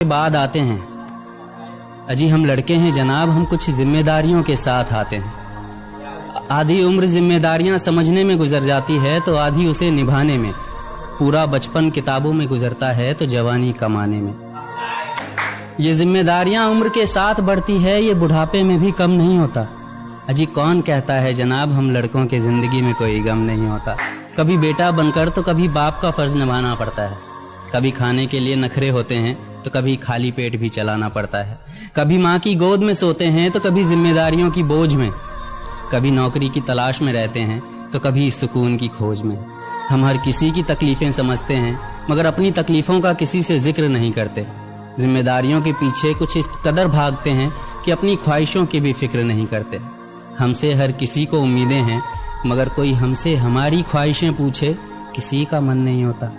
बाद आते हैं। अजी हम लड़के हैं जनाब, हम कुछ जिम्मेदारियों के साथ आते हैं। आधी उम्र जिम्मेदारियां समझने में गुजर जाती है तो आधी उसे निभाने में। पूरा बचपन किताबों में गुजरता है तो जवानी कमाने में। ये जिम्मेदारियां उम्र के साथ बढ़ती है, ये बुढ़ापे में भी कम नहीं होता। अजी कौन कहता है जनाब हम लड़कों के जिंदगी में कोई गम नहीं होता। कभी बेटा बनकर तो कभी बाप का फर्ज निभाना पड़ता है। कभी खाने के लिए नखरे होते हैं तो कभी खाली पेट भी चलाना पड़ता है। कभी माँ की गोद में सोते हैं तो कभी जिम्मेदारियों की बोझ में। कभी नौकरी की तलाश में रहते हैं तो कभी सुकून की खोज में। हम हर किसी की तकलीफें समझते हैं मगर अपनी तकलीफों का किसी से जिक्र नहीं करते। जिम्मेदारियों के पीछे कुछ इस कदर भागते हैं कि अपनी ख्वाहिशों की भी फिक्र नहीं करते। हमसे हर किसी को उम्मीदें हैं मगर कोई हमसे हमारी ख्वाहिशें पूछे किसी का मन नहीं होता।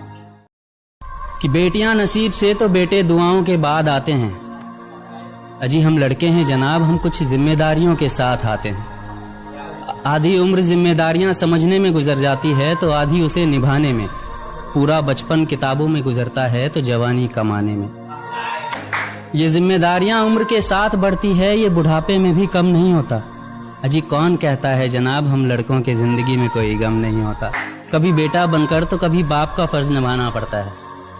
कि बेटियां नसीब से तो बेटे दुआओं के बाद आते हैं। अजी हम लड़के हैं जनाब, हम कुछ जिम्मेदारियों के साथ आते हैं। आधी उम्र जिम्मेदारियां समझने में गुजर जाती है तो आधी उसे निभाने में। पूरा बचपन किताबों में गुजरता है तो जवानी कमाने में। ये जिम्मेदारियां उम्र के साथ बढ़ती है, ये बुढ़ापे में भी कम नहीं होता। अजी कौन कहता है जनाब हम लड़कों के जिंदगी में कोई गम नहीं होता। कभी बेटा बनकर तो कभी बाप का फर्ज निभाना पड़ता है।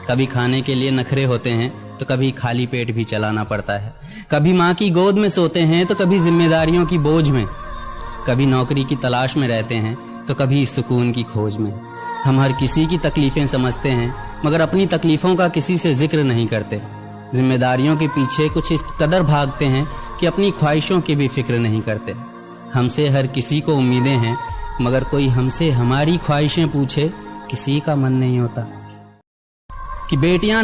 कभी खाने के लिए नखरे होते हैं तो कभी खाली पेट भी चलाना पड़ता है। कभी माँ की गोद में सोते हैं तो कभी जिम्मेदारियों की बोझ में। कभी नौकरी की तलाश में रहते हैं तो कभी सुकून की खोज में। हम हर किसी की तकलीफें समझते हैं मगर अपनी तकलीफों का किसी से जिक्र नहीं करते। जिम्मेदारियों के पीछे कुछ इस कदर भागते हैं कि अपनी ख्वाहिशों की भी फिक्र नहीं करते। हमसे हर किसी को उम्मीदें हैं मगर कोई हमसे हमारी ख्वाहिशें पूछे किसी का मन नहीं होता। कि बेटियां